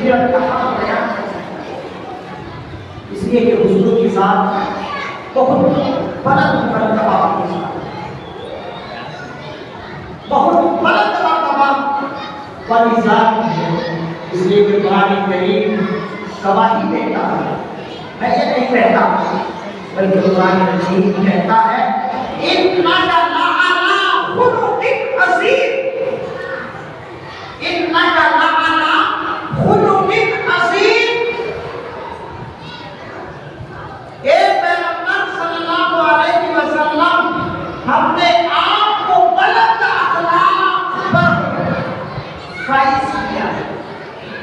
سیرت کا حق بیان کر سکتا ہے، اس لیے کہ حضور کے ساتھ بہت بلند مرتبہ کے ساتھ بہت بلند مرتبہ والی ذات ہے، اس لیے کہ قرآن کریم گواہی دیتا ہے، میں یہ نہیں کہتا بلکہ قرآن مجید کہتا ہے اِنَّكَ لَعَلَىٰ خُلُقٍ عَظِيمٍ، اِنَّكَ لَعَلَىٰ خُلُقٍ عَظِيمٍ۔ اے پیغمبر صلی اللہ علیہ وسلم، ہم نے آپ کو بلند اخلاق پر فائز کیا ہے،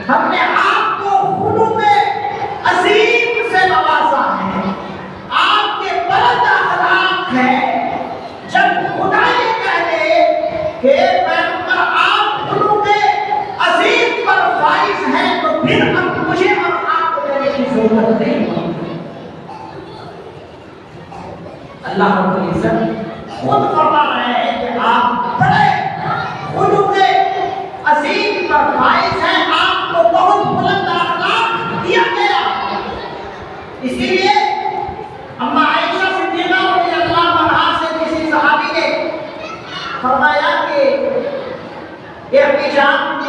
ہم نے آپ کو خلق عظیم سے نوازا ہے، آپ کے بلند اخلاق ہے۔ جب خدا یہ کہہ دے کہ پیغمبر آپ خلق عظیم پر فائز ہیں تو پھر اب مجھے اور آپ کو دینے کی ضرورت نہیں ہوتی۔ اللہ رب العزت خود فرما رہے ہیں کہ آپ بڑے خلق عظیم پر فائز ہیں، آپ کو بہت بلند اخلاق دیا گیا۔ اسی لیے اما عائشہ صدیقہ رضی اللہ عنہا سے کسی صحابی نے فرمایا کہ امی جان،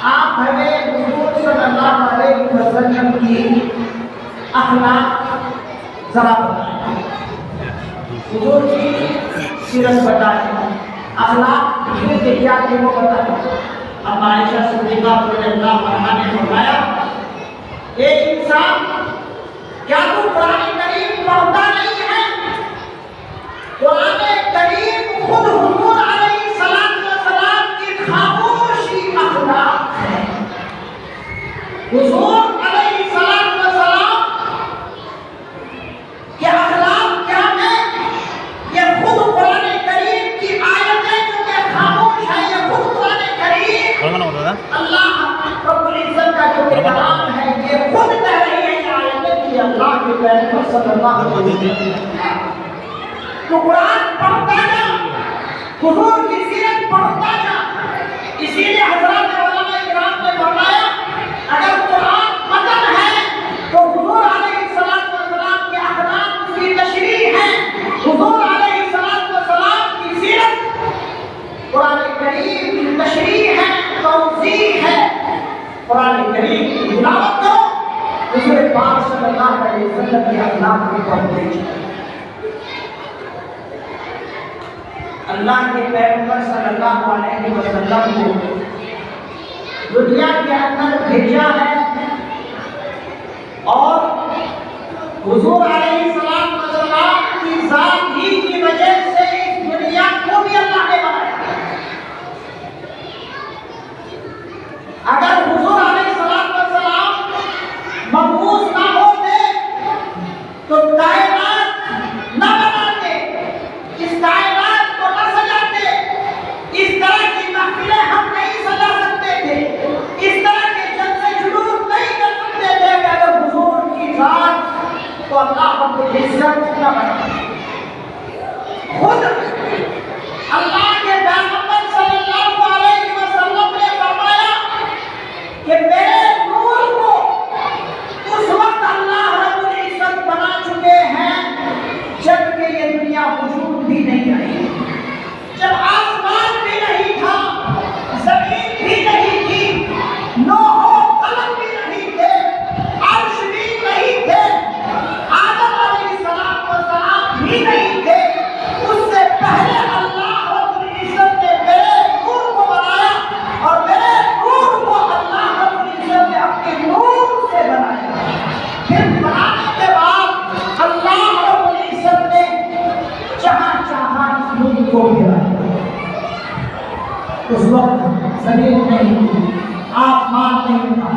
آپ ہمیں حضور صلی اللہ علیہ وسلم کی اخلاق ذرا بتائیں، حضور کی سیرت بتائیں، اخلاق کے کیا تھے وہ بتائیں۔ اما عائشہ صدیقہ رضی اللہ عنہا نے فرمایا ایک انسان، کیا تو قرآن کریم پڑھتا نہیں ہے؟ قرآن کریم خود حضور علیہ السلام کی خاموشی اخلاق ہے۔ حضور علیہ السلام کے اخلاق کیا ہے؟ یہ خود قرآن کریم کی آیتیں جو کہ خاموش ہے، یہ خود قرآن کریم اللہ رب العزت کا جو کلام ہے یہ خود کہہ رہی ہے یہ آیتیں کہ اللہ کے پیغمبر صلی اللہ علیہ وسلم تو قرآن پڑھتا جا، حضور کی سیرت پڑھتا جا۔ اسی لیے حضرات علماء کرام نے فرمایا اگر قرآن متن ہے تو حضور علیہ السلام کے اخلاق اس کی تشریح ہے، حضور علیہ السلام کی سیرت قرآن کریم کی تشریح ہے، توضیح ہے۔ قرآن کریم کی تلاوت کرو، حضور پاک صلی اللہ علیہ وسلم کے اخلاق کی پڑھتے ہیں۔ اللہ کے پیغمبر صلی اللہ علیہ وسلم کو دنیا کے اندر بھیجا ہے اور حضور علیہ السلام کی ذات ہی کی وجہ سے اس دنیا کو بھی اللہ نے بنایا۔ اگر حضور علیہ السلام مبعوث نہ ہوتے تو کائنات نہ بناتے، اس کائنات کو نہ سجاتے، اس طرح کی محفلیں ہم نہیں سجا سکتے تھے، اس طرح کے جلسے جلوس نہیں کر سکتے تھے کہ اگر حضور کی ذات کو اللہ رب العزت نہ بناتے۔ خود اللہ کے پیغمبر صلی اللہ علیہ وسلم نے فرمایا کہ میرے نور کو اس وقت اللہ رب العزت بنا چکے ہیں جب کہ یہ دنیا وجود بھی نہیں آئی، جب آسمان بھی نہیں تھا، زمین بھی نہیں تھی، لوح و قلم بھی نہیں تھے، عرش بھی نہیں تھے، آدم علیہ السلام بھی نہیں تھے۔ اس سے پہلے اللہ رب العزت نے میرے نور کو بنایا اور میرے نور کو اللہ رب العزت نے اپنے نور سے بنایا۔ پھر بنانے کے بعد اللہ رب العزت نے جہاں چاہا اس نور کو گرایا۔ اس وقت زمین نہیں تھی، آسمان نہیں تھا،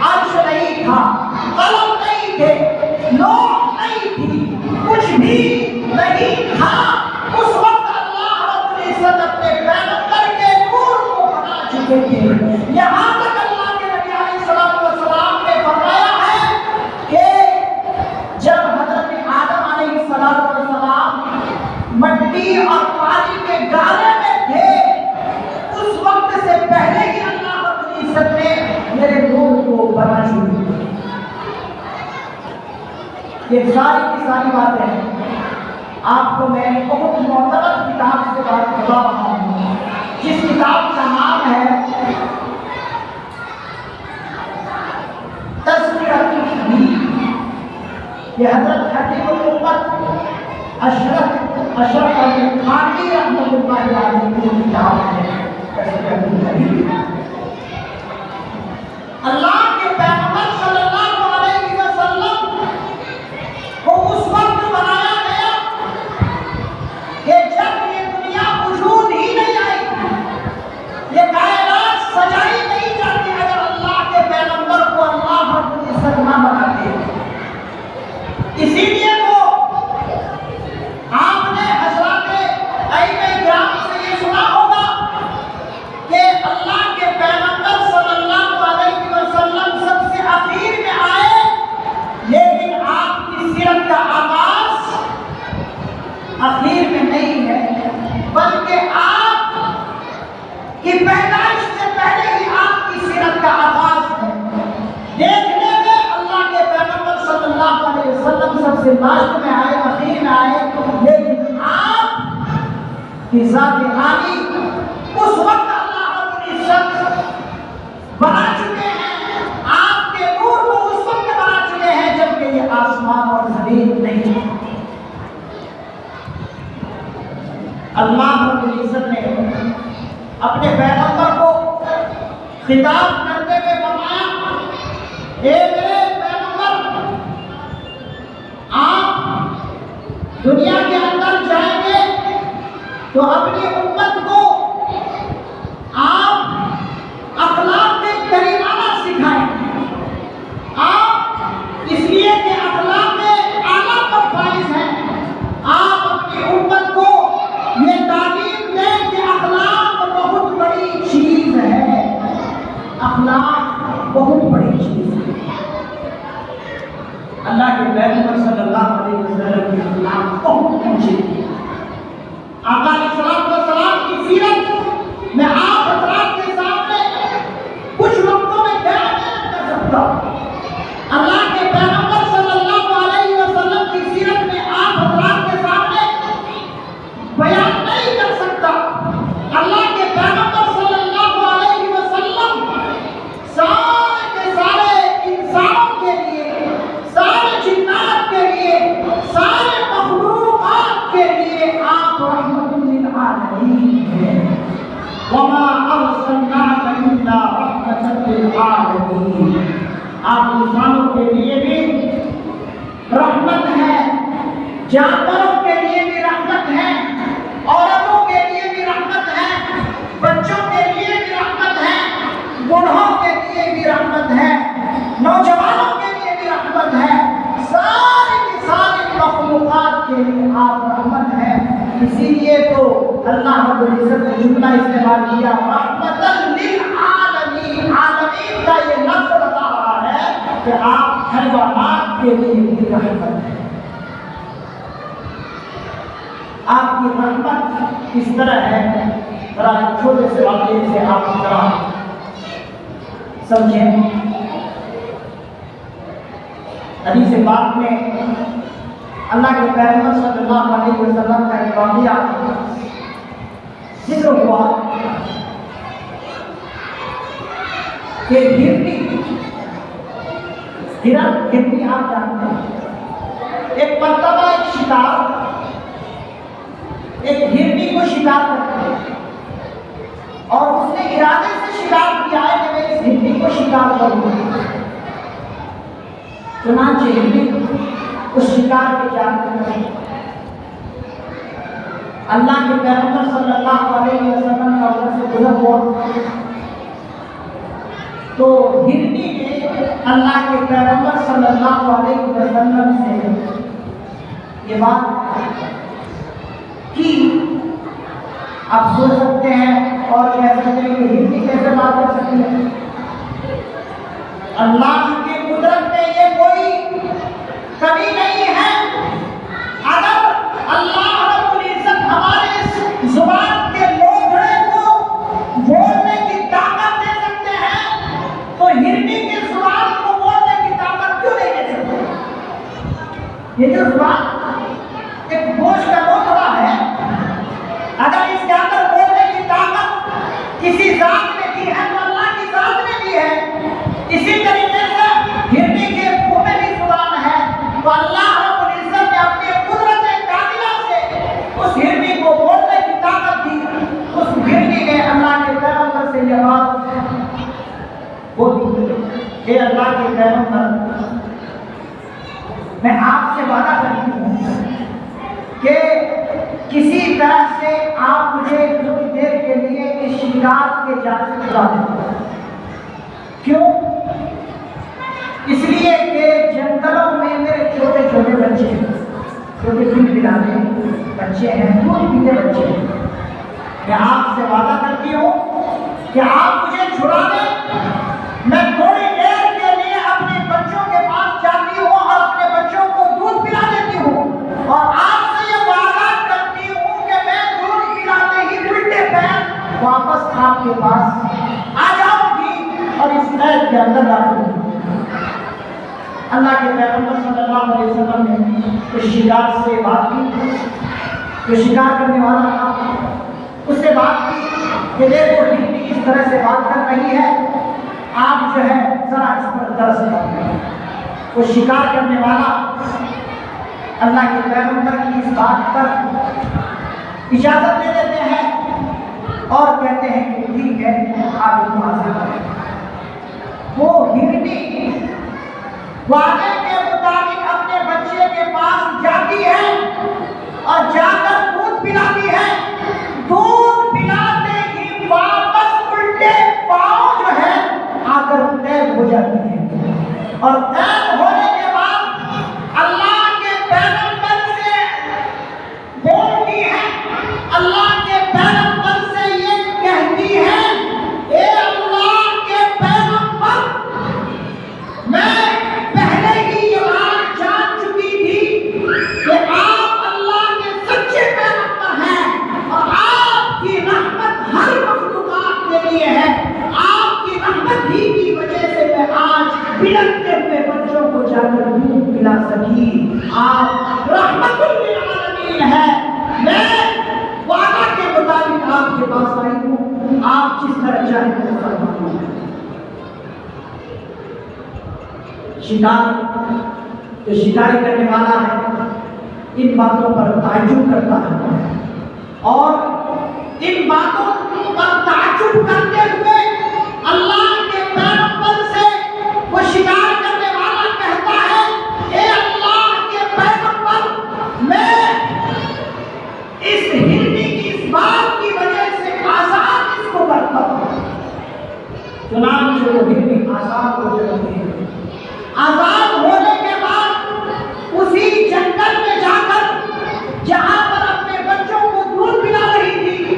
عرش نہیں تھا، قلم نہیں تھے، لوح نہیں تھی، کچھ بھی نہیں تھا۔ اس وقت اللہ رب العزت اپنے پیغمبر کے نور کو بنا چکے تھے۔ یہاں تک اللہ کے نبی علیہ السلام نے فرمایا ہے کہ جب حضرت آدم علیہ السلام مٹی اور پانی کے گالے میں تھے، اس وقت سے پہلے ہی اللہ رب العزت نے میرے نور کو یہ ساری کی ساری باتیں آپ کو میں بہت معتبر کتاب سے بات بتا رہا ہوں، جس کتاب کا نام ہے تذکرۃ الحبیب۔ یہ حضرت حکیم الامت اشرف علی تھانوی رحمۃ اللہ علیہ کی کتاب ہے تذکرۃ الحبیب۔ اللہ کے پیغمبر صلی اللہ علیہ وسلم کو اس وقت بنایا گیا کہ جب یہ دنیا وجود ہی نہیں آئی، یہ کائنات سجائی نہیں جاتی اگر اللہ کے پیغمبر کو اللہ رب العزت نہ بناتے۔ اسی لیے تو آپ نے حضرات ائمہ کرام سے یہ سنا ہوگا کہ اللہ کے پیغمبر صلی اللہ علیہ وسلم سب سے اخیر میں آئے، لیکن آپ کی سیرت کا آغاز اخیر میں نہیں ہے، بلکہ آپ کی پیدائش سے پہلے ہی آپ کی سیرت کا آغاز ہے۔ دیکھنے میں اللہ کے پیغمبر صلی اللہ علیہ وسلم سب سے لاسٹ میں آئے، اخیر میں آئے، لیکن آپ کی ذات عالی اس وقت اللہ رب العزت بنا چکے ہیں، آپ کے نور کو اس وقت بنا چکے ہیں جبکہ یہ آسمان اور زمین نہیں ہے۔ اللہ رب العزت نے اپنے پیغمبر کو خطاب کرتے ہوئے فرمایا، اے میرے پیغمبر، آپ دنیا کے اندر جائیں گے تو اپنی امت کو آپ اخلاق کریمانہ سکھائیں۔ آپ اس لیے کہ اخلاق اعلیٰ پر فائز ہیں، آپ اپنی امت کو یہ تعلیم دیں کہ اخلاق بہت بڑی چیز ہے، اخلاق بہت بڑی چیز ہے۔ اللہ کے پیغمبر صلی اللہ علیہ وسلم کی اخلاق بہت اونچی تھی۔ آقا علیہ الصلوۃ والسلام کی سیرت میں آپ حضرات کے سامنے کچھ وقتوں میں بیان نہیں کر سکتا۔ اللہ کے پیغمبر صلی اللہ علیہ وسلم کی سیرت میں آپ حضرات کے سامنے بیان نہیں کر سکتا۔ اللہ کے پیغمبر صلی اللہ علیہ وسلم سارے کے سارے انسانوں کے لیے، سارے جنات کے لیے، سارے مخلوقات کے لیے آپ رحمت للعالمین ہیں۔ وما ارسلناک الا رحمۃ للعالمین۔ آپ انسانوں کے لیے بھی رحمت ہے، جانوروں کے لیے بھی رحمت ہے، عورتوں کے لیے بھی رحمت ہے، بچوں کے لیے بھی رحمت ہے، بوڑھوں کے لیے بھی رحمت ہے، نوجوانوں کے لیے بھی رحمت ہے، سارے کی ساری مخلوقات کے لیے آپ رحمت ہیں۔ اسی لیے تو اللہ رب العزت نے جملہ استعمال کیا رحمت للعالمین۔ عالمین کا یہ لفظ بتا رہا ہے کہ آپ حیوانات کے لیے بھی رحمت ہیں۔ آپ کی رحمت اس طرح ہے، ذرا ایک چھوٹے سے واقعے سے آپ ذرا سمجھیں۔ حدیث پاک میں اللہ کے پیغمبر صلی اللہ علیہ وسلم کا ایک واقعہ ذکر ہوا کہ ہرن آپ جانتے ہیں، ایک مرتبہ ایک شکار ایک ہرنی کو شکار کرتا ہے اور اس نے ارادے سے شکار کیا ہے کہ میں اس ہرنی کو شکار کروں گا۔ چنانچہ ہرنی اس شکار کے جانتے ہیں۔ اللہ کے پیغمبر صلی اللہ علیہ وسلم کا ادھر سے گزر ہوا تو ہرنی نے اللہ کے پیغمبر صلی اللہ علیہ وسلم سے یہ بات کی۔ آپ سوچ سکتے ہیں اور کہہ سکتے ہیں کہ ہرنی کیسے بات کر سکتی ہے؟ اللہ کی قدرت میں یہ کوئی کمی نہیں ہے۔ اگر اللہ رب العزت ہمارے اس زبان کے لوگڑے کو بولنے کی طاقت دے سکتے ہیں تو ہرنی کی زبان کو بولنے کی طاقت کیوں نہیں دے سکتے؟ یہ جو زبان ایک گوشت کا موتبہ ہے، اگر اس کے اندر بولنے کی طاقت کسی ذات نے دی ہے تو اللہ کی ذات نے دی ہے۔ اسی طریقے سے ہرنی کے منہ میں بھی زبان ہے، تو اللہ رب العزت نے اپنے قدرت کاملہ سے اس ہرنی کو بولنے کی طاقت دی۔ اس ہرنی نے اللہ کے پیغمبر سے یہ بات بولی، اے اللہ کے پیغمبر، میں آپ سے وعدہ کرتی ہوں کہ کسی طرح سے آپ مجھے تھوڑی دیر کے لیے اس شکار کے جال سے چھڑا دیں۔ کیوں؟ اس لیے کہ جنگلوں میں میرے چھوٹے چھوٹے بچے ہیں، چھوٹے دودھ پلانے بچے ہیں، دودھ پیتے بچے ہیں۔ میں آپ سے وعدہ کرتی ہوں کہ آپ مجھے چھڑا دیں، میں تھوڑی دیر کے لیے اپنے بچوں کے پاس جاتی ہوں اور اپنے بچوں کو دودھ پلا دیتی ہوں، اور آپ سے یہ وعدہ کرتی ہوں کہ میں دودھ پلاتے ہی الٹے پیر واپس آپ کے پاس آ جاؤں گی اور اس قید کے اندر داخل ہوں۔ اللہ کے پیغمبر صلی اللہ علیہ وسلم نے اس شکار سے بات کی، جو شکار کرنے والا تھا اس سے بات کی کہ دیکھو ہرنی اس طرح سے بات کر رہی ہے، آپ جو ہے ذرا اس پر درس کریں۔ وہ شکار کرنے والا اللہ کے پیغمبر کی اس بات پر اجازت دے دیتے ہیں اور کہتے ہیں کہ ٹھیک ہے آپ اس کو حاصل کریں۔ وہ ہرنی وعدے کے مطابق اپنے بچے کے پاس جاتی ہے اور جا کر دودھ پلاتی ہے، دودھ پلاتے ہی واپس الٹے پاؤں جو ہے آ کر قید ہو جاتی ہے، اور قید ہونے کے بعد اللہ کے پیغمبر سے بولتی ہے، اللہ کے پیغمبر سے یہ کہتی ہے، اے اللہ کے پیغمبر، میں پہلے ہی یہ بات جان چکی تھی کہ آپ اللہ کے سچے پیغمبر ہیں اور آپ کی رحمت ہر مخلوقات کے لیے ہے۔ آپ کی رحمت ہی کی وجہ سے میں آج بلکتے ہوئے بچوں کو جا کر دودھ پلا سکی۔ آپ رحمت للعالمین ہیں، میں وعدہ کے مطابق آپ کے پاس آئی ہوں، آپ جس طرح چاہیں وہ فرمائیں۔ شکار جو شکاری کرنے والا ہے ان باتوں پر تعجب کرتا ہے، اور ان باتوں پر تعجب کرتے ہوئے اللہ کے پیغمبر سے وہ شکار کرنے والا کہتا ہے، اے اللہ کے پیغمبر، میں اس ہرنی کی اس بات کی وجہ سے آزاد اس کو کرتا ہوں۔ چنانچہ وہ ہرنی آزاد ہو جاتی ہے۔ آزاد ہونے کے بعد اسی جنگل میں جا کر جہاں پر اپنے بچوں کو دودھ پلا رہی تھی،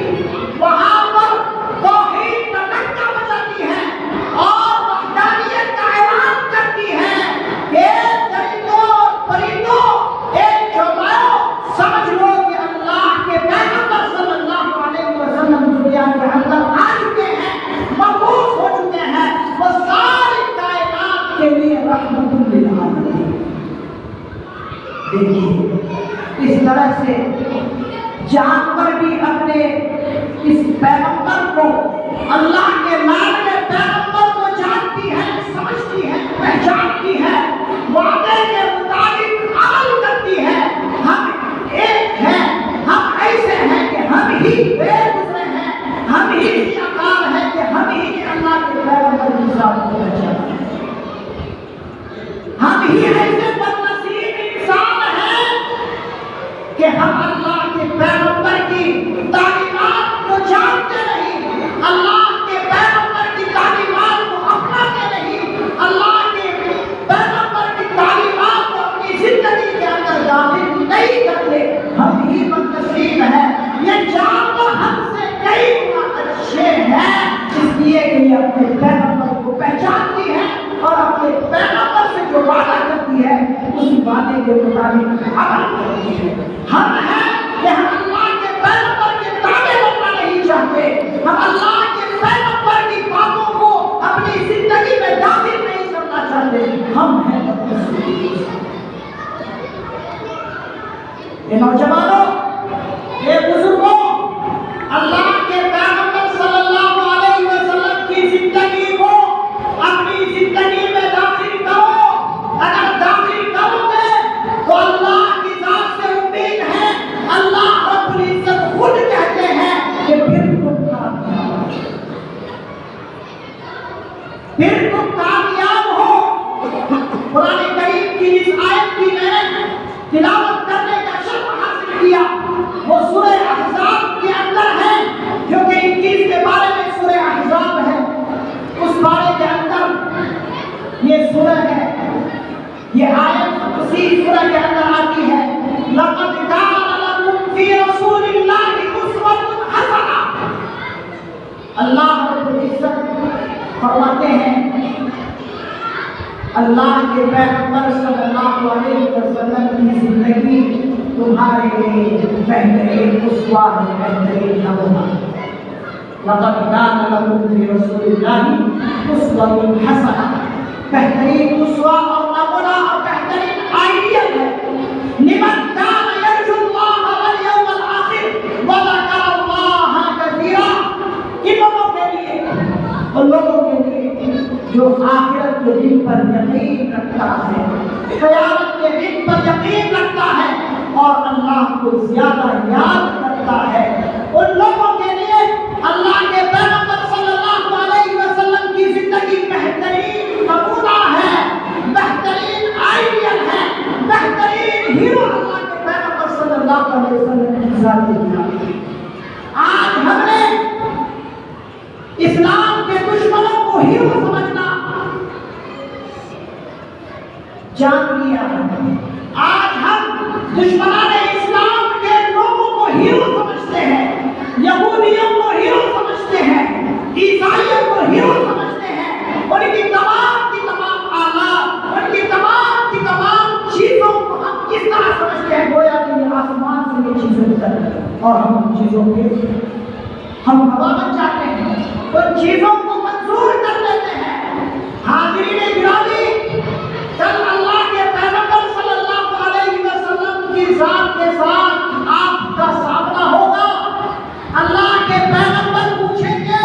وہاں پر توحید کا ڈنکا بجاتی ہے اور وحدانیت کا اعلان کرتی ہے کہ درندوں اور پرندوں، ایک چوپاؤ، سمجھ لو کہ اللہ کے پیغمبر صلی اللہ علیہ وسلم دنیا کے اندر آ چکے ہیں، مبعوث ہو چکے ہیں، وہ ساری کائنات کے لیے رحمت للعالمین۔ دیکھیے اس طرح سے جانور بھی اپنے اس پیغمبر کو، اللہ کے ماننے پیغمبر کو جانتی ہے، سمجھتی ہے، پہچانتی ہے، وعدے کے مطابق عمل کرتی ہے۔ ہم ایک ہیں، ہم ایسے ہیں کہ ہم ہی بے گزرے ہیں، ہم ہی شکار ہیں کہ ہم ہی اللہ کے پیغمبر کی ذات کو پہچانتے ہیں، ہم ہی ایسے بدنصیب انسان ہیں کہ ہم اللہ کے پیغمبر کی تعلیمات کو جانتے نہیں، اللہ کے پیغمبر کی تعلیمات کو اپناتے نہیں، اللہ کے پیغمبر کی تعلیمات کو اپنی زندگی کے اندر داخل نہیں کرتے۔ ہم ہی بدنصیب ہیں، یہ جانور ہم سے کئی گنا اچھے ہیں، اس لیے کہ یہ اپنے پیغمبر کو پہچانتی ہے اور اپنے پیغمبر سے جو وعدہ کرتی ہے اس وعدے کے مطابق عمل کرتی ہے۔ ہم ہیں کہ ہم اللہ کے پیغمبر کے تابع بننا نہیں چاہتے، ہم اللہ کے پیغمبر کی باتوں کو اپنی زندگی میں داخل نہیں کرنا چاہتے، ہم ہیں بدنصیب۔ یہ نوجوانوں، یہ بزرگوں، اللہ کے پیغمبر صلی اللہ علیہ وسلم کی زندگی کو اپنی زندگی میں داخل کرو۔ اگر داخل کرو گے تو اللہ کی ذات سے امید ہے، اللہ رب العزت خود کہتے ہیں کہ پھر تم کامیاب ہو۔ قرآن کریم کی اس آیت کی میں نے تلاوت کرنے کا شرف حاصل کیا، وہ سورہ احزاب کے اندر ہے، جو کہ 21 کے بارے میں سورہ احزاب ہے۔ اس بارے کے اندر یہ سورہ ہے، یہ آیت اسی سورہ کے اندر آتی ہے، لَقَدْ كَانَ لَكُمْ فِي رَسُولِ اللَّهِ أُسْوَةٌ حَسَنَةٌ۔ اللہ رب العزت فرماتے ہیں اللہ کے پیغمبر صلی اللہ علیہ وسلم کی زندگی تمہارے لیے بہترین اسوہ ہے، بہترین نمونہ۔ لَقَدْ كَانَ لَكُمْ فِي رَسُولِ اللَّهِ أُسْوَةٌ حَسَنَةٌ، بہترین اسوہ اور نمونہ اور بہترین آئیڈیل ہے۔ لِمَنْ كَانَ يَرْجُو اللَّهَ وَالْيَوْمَ الْآخِرَ وَذَكَرَ اللَّهَ كَثِيرًا، کن لوگوں کے لیے؟ ان لوگوں کے لیے جو آخرت کے دن پر یقین رکھتا ہے، قیامت کے دن پر یقین رکھتا ہے اور اللہ کو زیادہ یاد کرتا ہے۔ ان لوگوں کے لیے اللہ کے پیغمبر صلی اللہ علیہ وسلم کی زندگی بہترین نمونہ ہے، بہترین آئیڈیل ہے، بہترین ہیرو اللہ کے پیغمبر صلی اللہ علیہ وسلم کی ذات۔ آج ہم نے اسلام کے دشمنوں کو ہیرو سمجھنا جان لیا۔ آج ہم دشمنان اسلام کے لوگوں کو ہیرو سمجھتے ہیں، یہودیوں کو ہیرو سمجھتے ہیں، عیسائیوں کو ہیرو سمجھتے ہیں۔ ان کی تمام کی تمام آلات، ان کی تمام چیزوں کو ہم کس طرح سمجھتے ہیں؟ گویا کہ یہ آسمان سے یہ چیزیں اتر اور ہم ان چیزوں کے ہم ہوا بن جاتے ہیں، ان چیزوں کو منظور کر لیتے ہیں۔ حاضرین گرامی، کل اللہ کے پیغمبر صلی اللہ علیہ وسلم کی ذات کے ساتھ آپ کا سامنا ہوگا۔ اللہ کے پیغمبر پوچھیں گے،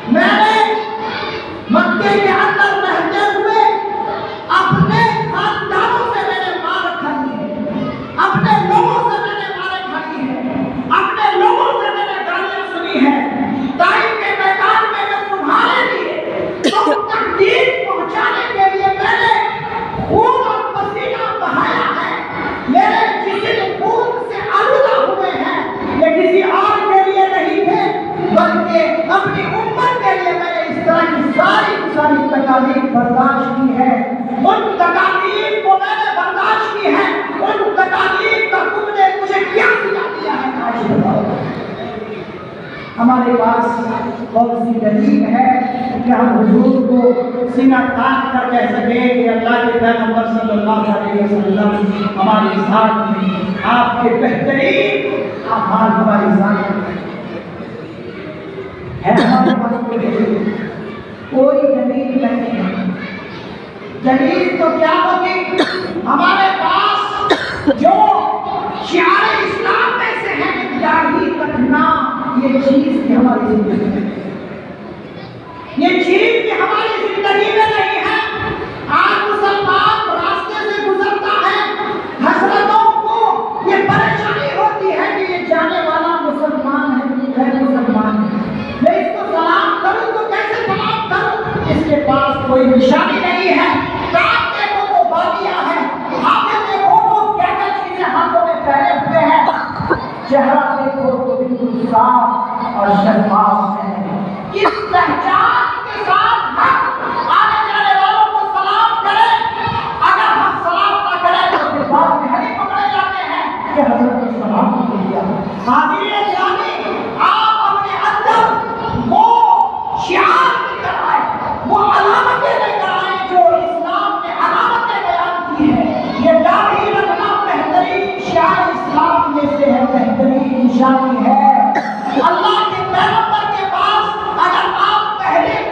میں نے مکے کے اندر رہتے ہوئے اپنے خاندانوں سے میں نے مار کھائی ہے، اپنے لوگوں سے میں نے مارے کھائی ہے، اپنے لوگوں سے میں نے گالیاں سنی ہے۔ طائف کے میدان میں میں تمہارے لیے تکلیف پہنچانے کے لیے میں نے خون اور پسینہ بہایا ہے، میرے جسم خون سے آلودہ ہوئے ہیں، یہ کسی اور کے لیے نہیں تھے بلکہ اپنی امت کے لیے میں نے اس طرح کی ساری تکالیف برداشت کی ہے۔ ان تکالیف کو میں نے برداشت کی ہے، ان تکالیف کا تم نے مجھے کیا سلا دیا ہے؟ آج بتاؤ، ہمارے پاس کون سی دلیل ہے کہ ہم حضور کو سینہ تان کر کہہ سکیں کہ اللہ کے پیغمبر صلی اللہ علیہ وسلم ہماری ذات میں آپ کے بہترین اعمال ہماری ذات میں ہے؟ ہمارے پاس کوئی دلیل نہیں ہے۔ دلیل تو کیا ہوگی؟ ہمارے پاس جو شعار اسلام میں سے ہے داڑھی رکھنا، یہ چیز بھی ہماری زندگی میں، یہ چیز بھی ہماری زندگی میں نہیں ہے۔ آج مسلمان راستے سے گزرتا ہے، حضرتوں کو یہ پریشانی ہوتی ہے کہ یہ جانے والا مسلمان ہے کہ غیر مسلمان ہے، میں اس کو سلام کروں تو کیسے سلام کروں؟ اس کے پاس کوئی نشانی نہیں ہے، کام دیکھو تو باقیہ ہے، ہاتھیں دیکھو تو کیا کیا چیزیں ہاتھوں میں پہنے ہوئے ہیں، چہرہ دیکھو تو بالکل صاف اور شفاف ہے۔ کس پہچان کے ساتھ ہم آنے جانے والوں کو سلام کریں؟ اگر ہم سلام نہ کریں تو پھر بعد میں ہمیں پکڑے جاتے ہیں کہ حضرت نے سلام نہیں کیا۔ حاضرین گرامی، آپ اپنے اندر وہ شعار لے کر آئے، وہ علامتیں لے کر آئے جو اسلام نے علامتیں بیان کی ہیں۔ یہ داڑھی رکھنا بہترین شعار اسلام میں سے ہے، بہترین نشانی ہے۔ اللہ کے پیغمبر کے پاس اگر آپ پہلے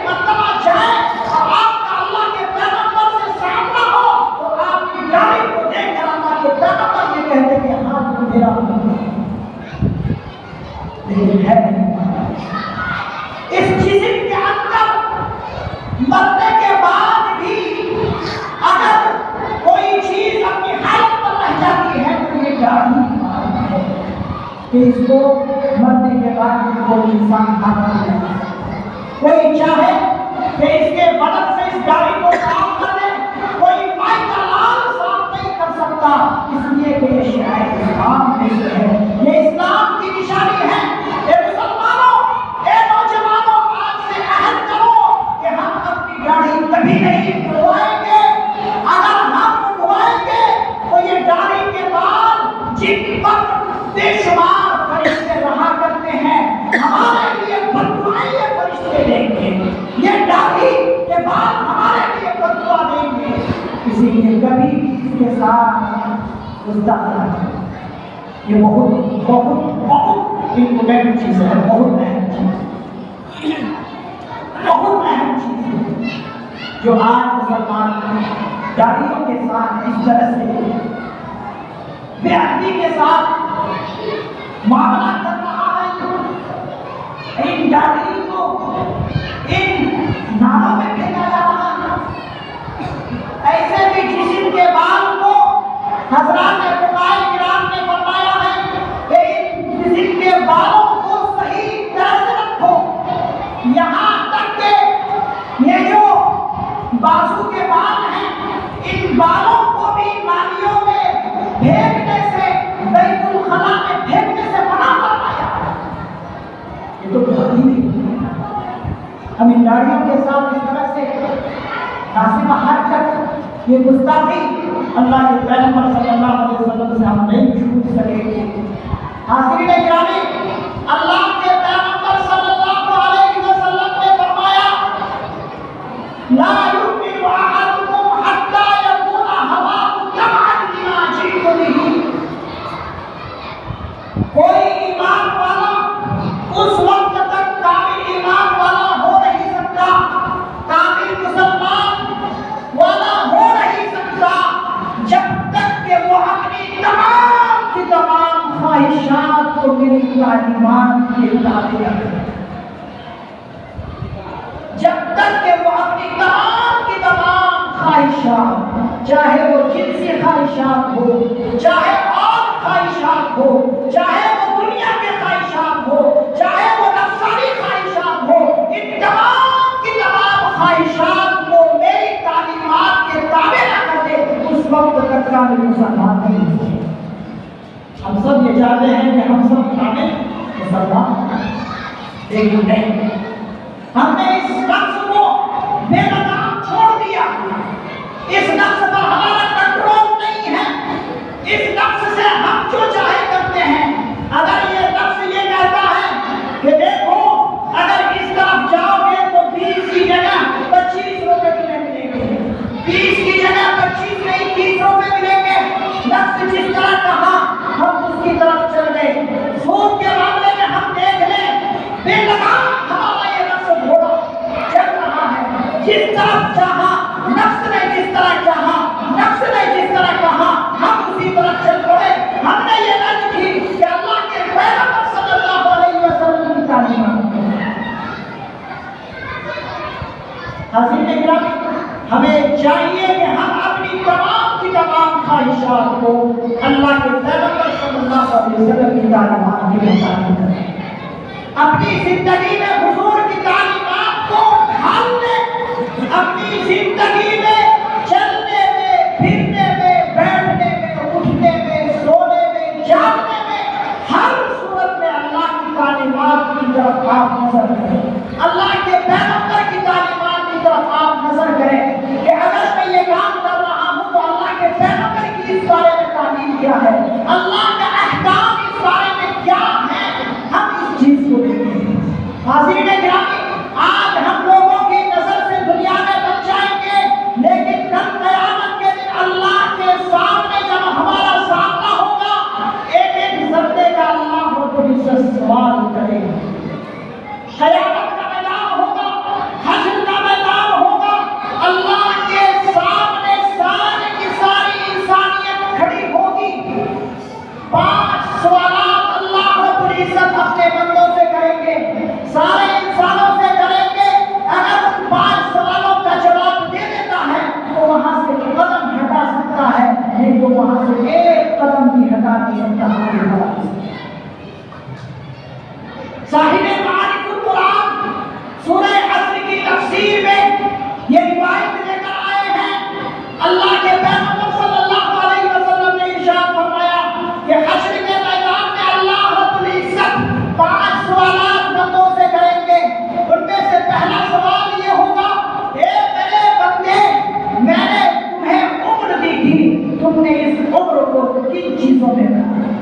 کہ اس کو مرنے کے بعد کوئی انسان کھانا نہیں ہے۔ کوئی چاہے کہ اس کے بدن سے اس گاڑی کو صاف کر دے، کوئی پائی کا لال صاف نہیں کر سکتا، اس لیے کہ یہ شاید اسلام ہے، یہ اسلام کی نشانی ہے۔ اے مسلمانوں، اے نوجوانوں، آج سے عہد کرو کہ ہم اپنی گاڑی کبھی نہیں اڑوائیں گے۔ اگر ہم اڑوائیں گے تو یہ گاڑی کے بال جن پر بے شمار فرشتے رہا کرتے ہیں، ہمارے لیے بددعائیں یہ فرشتے دیں گے، یہ داڑھی کے بال ہمارے لیے بددعا دیں گے۔ اسی لیے کبھی اس کے ساتھ گستاخی نہ کریں۔ یہ بہت بہت بہت امپورٹنٹ چیز ہے، بہت اہم چیز، بہت اہم چیز ہے جو آج مسلمان داڑھیوں کے ساتھ اس طرح سے بے ادبی کے ساتھ معاملہ کر رہا ہے۔ ان داڑھی کو ان نالوں میں پھینکا جا رہا ہے۔ ایسے بھی جسم کے بال کو حضرات فقہائے کرام نے فرمایا ہے کہ ان جسم کے بالوں کو صحیح طرح سے رکھو، یہاں تک کہ یہ جو بازو کے بال ہیں ان بالوں کو بھی نالیوں میں پھینکنے سے، بیت الخلا میں پھینکنے سے منع فرمایا۔ یہ تو بہت ہی نہیں، ہم ان داڑھیوں کے ساتھ اس طرح سے ناسمہ حرکت، یہ گستاخی اللہ کے پیغمبر صلی اللہ علیہ وسلم سے ہم نہیں چھوٹ سکیں گے۔ حاضرین گرامی، اللہ کے پیغمبر صلی اللہ علیہ وسلم نے فرمایا لا یؤمن احدکم حتی یکون ہواہ تبعا لما جئت بہ۔ کوئی ایمان والا اس وقت تک کامل ایمان والا ہو نہیں سکتا، کامل مسلمان والا ہو نہیں سکتا جب تک کہ وہ اپنی تمام کی تمام خواہشات کو میری تعلیمات کے تابع رکھے، جب تک کہ وہ اپنی تمام کی تمام خواہشات، چاہے وہ جنسی خواہشات ہو، چاہے اور خواہشات ہو، چاہے وہ دنیا کے خواہشات ہو، چاہے وہ نفسانی خواہشات ہو، ان تمام کی تمام خواہشات کو میری تعلیمات کے تابع نہ کر دے، اس وقت تک کامل مسلمان نہیں ہوتے۔ ہم سب یہ چاہتے ہیں کہ ہم سب کامل مسلمان ہیں، لیکن نہیں، ہم نے اس نفس کو بے لگام چھوڑ دیا، اس نفس پر ہمارا کنٹرول نہیں ہے، اس نفس سے ہم جو چاہے کرتے ہیں۔ اگر یہ نفس یہ کہتا ہے کہ دیکھو اگر اس طرف جاؤ گے تو 20 کی جگہ 25 روپے ملیں گے، 20 کی جگہ 25 نہیں 30 روپے ملیں گے، نفس جس طرح کہا ہم اس کی طرف چل گئے۔ سود کے معاملے میں ہم دیکھ لیں، بے لگام ہمارا یہ نفس گھوڑا چل رہا ہے، جس طرف چاہا نفس نے، جس طرح چاہا نفس نے جس طرح کہا ہم اسی طرح چل پڑے۔ ہم نے یہ نہ کی کہ اللہ کے پیغمبر صلی اللہ علیہ وسلم کی تعلیمات۔ حاضرین گرامی، ہمیں چاہیے کہ ہم اپنی تمام کی تمام خواہشات کو اللہ کے پیغمبر صلی اللہ علیہ وسلم کی تعلیمات کے مطابق کریں، اپنی زندگی میں حضور کی تعلیمات کو ڈھال لیں، اپنی زندگی میں چلنے میں، پھرنے میں، بیٹھنے میں، اٹھنے میں، سونے میں، جاگنے میں، ہر صورت میں اللہ کی تعلیمات کی طرف آپ نظر کریں، اللہ کے پیغمبر کی تعلیمات کی طرف آپ نظر کریں کہ اگر میں یہ کام کر رہا ہوں تو اللہ کے پیغمبر کی اس بارے میں تعلیم کیا ہے، اللہ کا احکام اس بارے میں کیا ہے، ہم اس چیز کو دیکھیں۔ حاضرین گرامی، آج ہم لوگوں کی نظر سے دنیا میں بچ جائیں گے، لیکن کل قیامت کے دن اللہ کے سامنے جب ہمارا سامنا ہوگا، ایک ایک ذرے کا اللہ رب العزت سوال کرے گا۔ قیامت کا میدان ہوگا، حشر کا میدان ہوگا، اللہ کے سامنے ساری کی ساری انسانیت کھڑی ہوگی۔ 5 سوالات اللہ رب العزت اپنے بندوں سے کریں گے، سارے انسانوں سے کریں گے۔ اگر ان 5 سوالوں کا جواب دے دیتا ہے تو وہاں سے قدم ہٹا سکتا ہے، نہیں تو وہاں سے ایک قدم بھی ہٹا نہیں سکتا۔ صاحب معارف القرآن سورہ عصر کی تفسیر میں یہ روایت لے کر آئے ہیں۔ اللہ کے پیغمبر صلی اللہ علیہ وسلم نے ارشاد فرمایا کہ حشر کے میدان میں اللہ رب العزت 5 سوالات بندوں سے کریں گے۔ ان میں سے پہلا سوال یہ ہوگا، اے میرے بندے، میں نے تمہیں عمر دی تھی، تم نے اس عمر کو کن چیزوں میں لگایا؟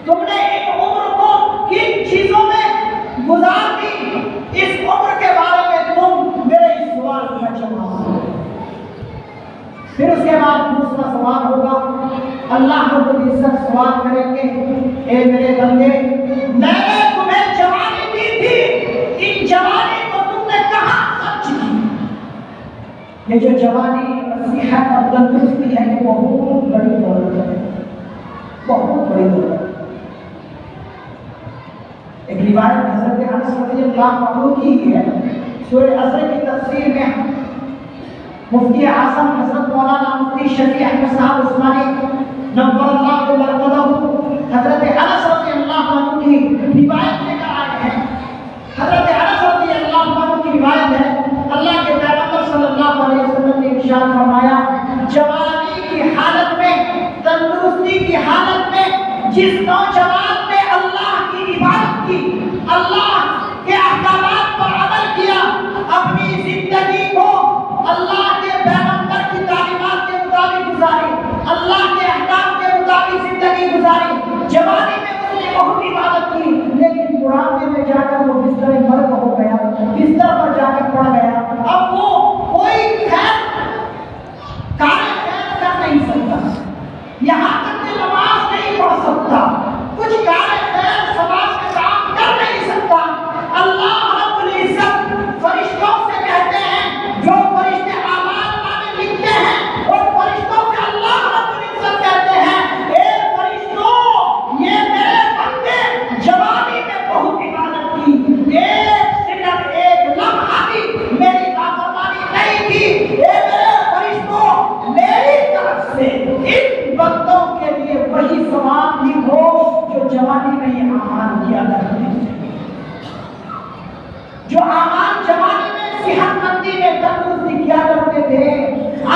تم نے اس عمر کو کن چیزوں میں گزار دی؟ اس عمر کے بارے میں تم میرے اس سوال کا جواب دو۔ پھر اس کے بعد دوسرا سوال ہوگا، اللہ رب العزت سوال کریں گے، اے میرے بندے، میں نے تمہیں جوانی دی تھی، ان جوانی کو تم نے کہاں خرچ کی؟ یہ جو جوانی صحت اور تندرستی ہے یہ بہت بڑی دولت ہے، بہت بڑی دولت ہے۔ ایک روایت حضرت انس رضی اللہ عنہ کی ہے، سورہ عصر کی تفسیر میں مفتی اعظم حضرت مولانا مفتی شفیع احمد صاحب عثمانی نور اللہ مرقدہ حضرت انس رضی اللہ عنہ کی روایت لے کر آئے ہیں۔ حضرت انس رضی اللہ عنہ کی روایت ہے، اللہ کے پیغمبر صلی اللہ علیہ وسلم نے ارشاد فرمایا، جوانی کی حالت میں، تندرستی کی حالت میں جس نوجوان نے اللہ کی عبادت کی، اللہ کے احکامات پر عمل کیا، اپنی زندگی کو اللہ کے پیغمبر کی تعلیمات کے مطابق گزاری، اللہ کے احکام کے مطابق زندگی گزاری، جوانی میں اس نے بہت عبادت کی، لیکن بڑھاپے میں جا کر وہ بستر مرگ ہو گیا، بستر پر جا کر پڑ گیا، اب وہ کوئی خیر کر نہیں سکتا، یہاں تک کہ نماز نہیں پڑھ سکتا، کچھ کار خیر سماج میں کام کر نہیں سکتا۔ اللہ رب العزت فرشتوں سے کہتے ہیں، جو فرشتے اعمال نامے لکھتے ہیں، اور فرشتوں سے اللہ رب العزت کہتے ہیں، اے فرشتوں، یہ میرے بندے جوانی میں بہت عبادت کی، ایک سیکنڈ ایک لمحہ بھی میری نافرمانی نہیں کی، اے میرے فرشتوں، میری طرف سے ان بندوں کے لیے وہی ثواب لکھو جو جوانی میں یہ اعمال کیا کرتے ہیں، جو اعمال جوانی میں صحت مندی میں تندرستی کیا کرتے تھے،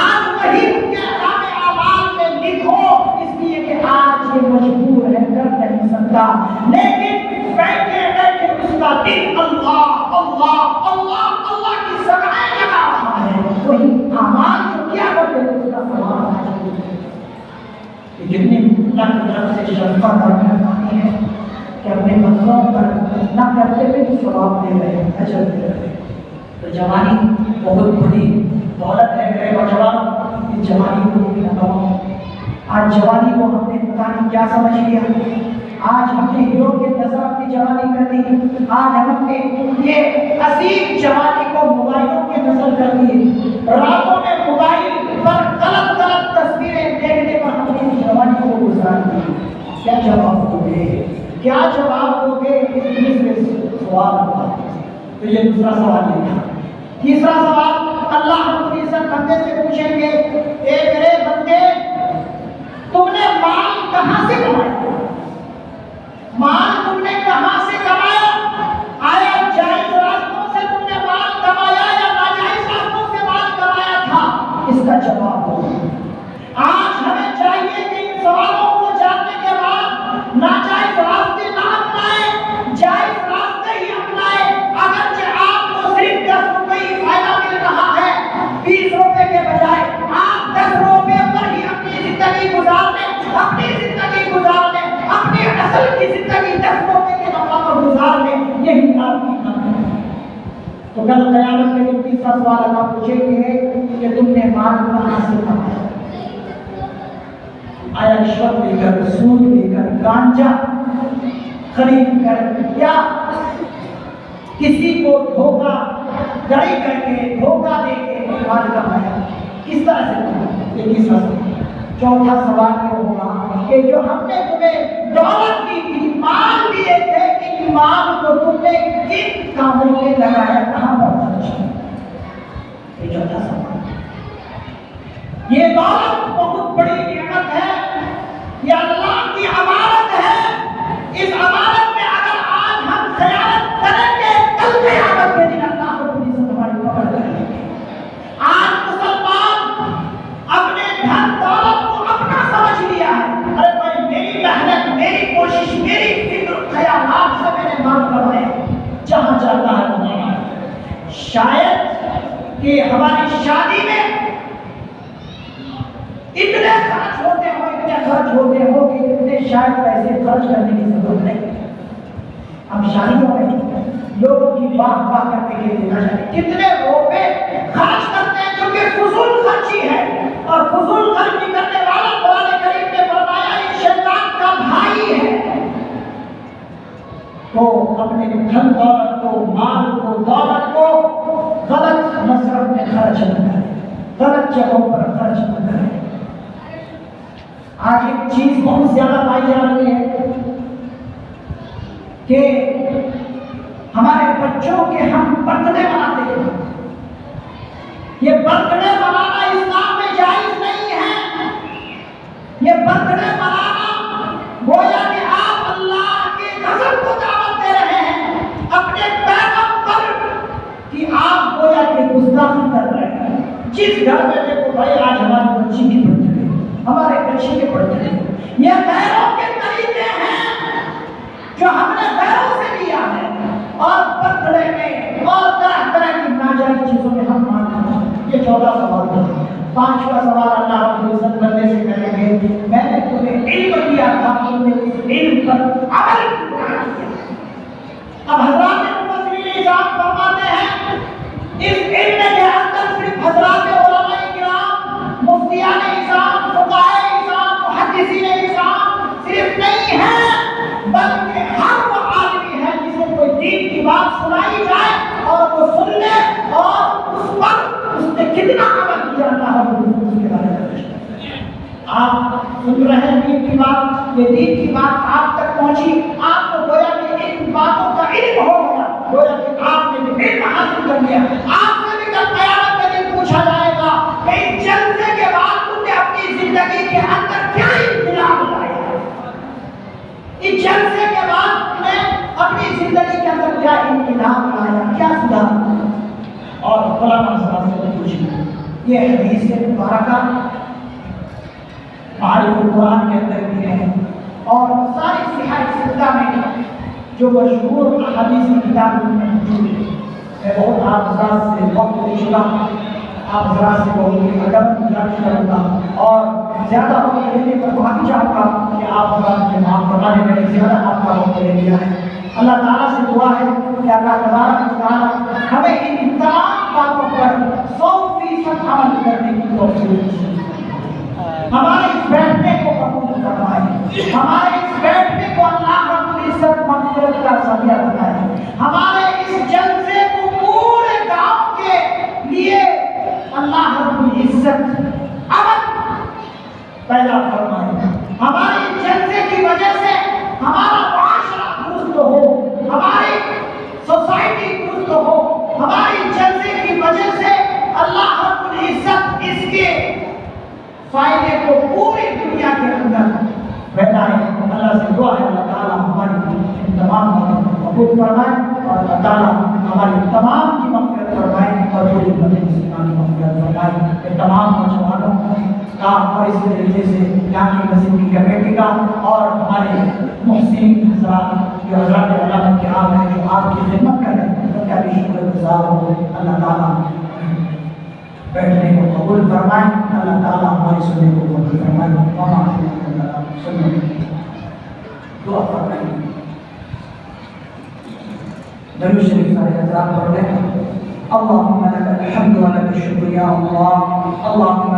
آج وہی ان کے نام اعمال میں لکھو، اس لیے کہ آج یہ مجبور ہے، کر نہیں سکتا، لیکن بیٹھے بیٹھے اس کا دل اللہ اللہ اللہ اللہ کی سنائے لگا رہا ہے، وہی اعمال جو کیا کرتے تھے اس کا ثواب ہے۔ جتنی اللہ کی طرف سے شفقت اور مہربانی ہے کہ اپنے بندوں پر نہ کرتے ہوئے بھی ثواب دے رہے ہیں، اجر دے رہے ہیں۔ تو جوانی بہت بڑی دولت ہے میرے نوجوان، اس جوانی کو بھی نہ گواؤ۔ آج جوانی کو ہم نے پتہ نہیں کیا سمجھ لیا، آج ہم نے ہیرو کے نظر اپنی جوانی کر دی، آج ہم نے یہ عظیم جوانی کو موبائلوں کے نظر کر دی، راتوں میں موبائل پر غلط غلط تصویریں دیکھنے پر ہم نے جوانی کو گزار دی۔ کیا جواب دو گے؟ کیا جواب دو گے؟ اس سوال ہوگا۔ تو یہ دوسرا سوال ہے۔ تیسرا سوال اللہ رب العزت بندے سے پوچھیں گے، اے میرے بندے، تم نے مال کہاں سے کمایا؟ مال تم نے کہاں سے کمایا؟ آیا جائز راستوں سے تم نے مال کمایا یا ناجائز راستوں سے مال کمایا تھا؟ اس کا جواب دو۔ آج ہمیں چاہیے کہ ان سوالوں کو جاننے کے بعد ناجائز راستے نہ اپنائیں، جائز راستے ہی اپنائیں۔ اگرچہ آپ کو صرف 10 روپے ہی فائدہ مل رہا ہے، 20 روپے کے بجائے آپ 10 روپے پر ہی اپنی زندگی گزار لیں، اپنی زندگی گزار لیں، اپنی اصل کی زندگی 10 روپے کے نفع پر گزار لیں، یہی آپ کی حق ہے۔ تو کل قیامت کے دن تیسرا سوال اللہ پوچھیں گے کہ تم نے مال کہاں سے کمایا؟ آیا رشوت لے کر، سود لے کر، گانجا خرید کر، یا کسی کو دھوکہ دڑی کر کے، دھوکہ دے کے مال کمایا؟ کس طرح سے کمایا؟ یہ تیسرا سوال۔ چوتھا سوال یہ ہوگا کہ جو ہم نے تمہیں دولت دی تھی، مال دیے تھے، ان مال کو تم نے کن کاموں میں لگایا، کہاں پر خرچ کیا؟ یہ چوتھا سوال۔ یہ دولت بہت بڑی نعمت ہے، یہ اللہ کی امانت ہے، اس امانت میں اگر آج ہم ہماری شادی میں اتنے خرچ ہوتے ہو کہ اتنے شاید پیسے خرچ کرنے کی ضرورت نہیں. ہم شادیوں میں لوگوں کی واہ واہ کرنے کے لیے کتنے روپے خرچ کرتے ہیں جو کہ فضول خرچی ہے. اور فضول خرچی کرنے والا قرآن کریم نے فرمایا یہ شیطان کا بھائی ہے. تو اپنے دھن دولت کو، مال کو، دولت کو غلط مصرف میں خرچ نہ کریں، غلط جگہوں پر خرچ نہ کریں. آج ایک چیز بہت زیادہ پائی جا رہی ہے کہ ہمارے بچوں کے ہم برتھ ڈے مناتے ہیں. یہ برتھ ڈے منانا اسلام میں جائز نہیں ہے. یہ برتھ ڈے منانا گویا کہ آپ اللہ کے غضب کو دعوت دے رہے ہیں اپنے پیغمبر کی. آپ گویا کہ گستاخی کر رہے ہیں. جس گھر میں دیکھو بھائی آج ہماری بچی کی برتھ ڈے، ہمارے بچے کے برتھ ڈے، یہ غیروں کے طریقے ہیں جو ہم نے غیروں سے لیا ہے. اور برتھ ڈے میں اور طرح طرح کی ناجائز چیزوں میں ہم مانتے ہیں. یہ 14 سوال تھا. 5واں سوال اللہ رب العزت بندے سے کریں گے میں نے تمہیں علم دیا تھا، تم نے اس علم پر عمل کیا. اب حضرات مفسرین اعزاز فرماتے ہیں اس علم کے اندر صرف حضرات علماء کرام، مفتیان اعظام، فقہاء اعظام، محدثین اعظام صرف نہیں ہیں بلکہ ہر وہ آدمی ہے جسے کوئی دین کی بات سنائی جائے اور وہ سن لے اور اس پر اس نے کتنا عمل کیا اللہ رب العزت اس کے بارے میں. آپ سن رہے ہیں دین کی بات، یہ دین کی بات آپ تک پہنچی، آپ کو گویا کہ ان باتوں کا علم ہو گیا، گویا کہ آپ نے علم حاصل کر لیا. آپ سے بھی کل قیامت کے دن پوچھا جائے گا کہ اس جلسے کے بعد تم نے اپنی زندگی کے اندر کیا انقلاب لایا؟ اس جلسے کے بعد تم نے اپنی زندگی کے اندر کیا انقلاب لایا، کیا سدھار؟ اور علماء حضرات سے پوچھیں. یہ حدیث مبارکہ معارف القرآن کے اندر بھی ہے اور ساری صحیح ستہ میں جو مشہور احادیث کی کتاب میں موجود ہے. میں بہت آپ حضرات سے وقت لے چکا، آپ حضرات سے بہت ادب گزارش کروں گا اور زیادہ وقت لینے پر معافی چاہوں گا کہ آپ حضرات نے معاف فرمانے میں زیادہ آپ کا وقت لے لیا ہے. اللہ تعالیٰ سے دعا ہے کہ اللہ تبارک و تعالیٰ ہمیں ان تمام باتوں پر 100% عمل کرنے کی توفیق دے. ہمارے اس بیٹھنے کو قبول فرمائے، ہمارے اس بیٹھنے کو اللہ رب العزت مغفرت کا ذریعہ بنائے، ہمارے اس جلسے کو پورے گاؤں کے لیے اللہ رب العزت امن پیدا فرمائے. ہمارے اس جلسے کی وجہ سے ہمارا معاشرہ درست ہو، ہماری سوسائٹی درست ہو. ہماری جلسے کی وجہ سے اللہ رب العزت اس کے فائدے کو پوری دنیا کے اندر پھیلائے. اللہ سے دعا ہے اللہ تعالیٰ ہماری تمام باتوں کو قبول فرمائے اور اللہ تعالیٰ ہماری تمام کی مغفرت فرمائے اور پوری مسلمان کی مغفرت فرمائے. یہ تمام نوجوانوں کا اور اس طریقے سے یہاں کی مسجد کی کمیٹی کا اور ہمارے محسن حضرات جو حضرات علامہ کرام ہیں جو آپ کی خدمت کر رہے ہیں ان کا بھی شکر گزار ہو. اللہ تعالیٰ بیٹھنے کو قبول فرمائے، اللہ تعالیٰ ہماری سننے کو قبول فرمائے. دعا فرمائے. درود شریف سارے حضرات پڑھ لیں. اللهم لك الحمد ولك الشكر يا الله. اللهم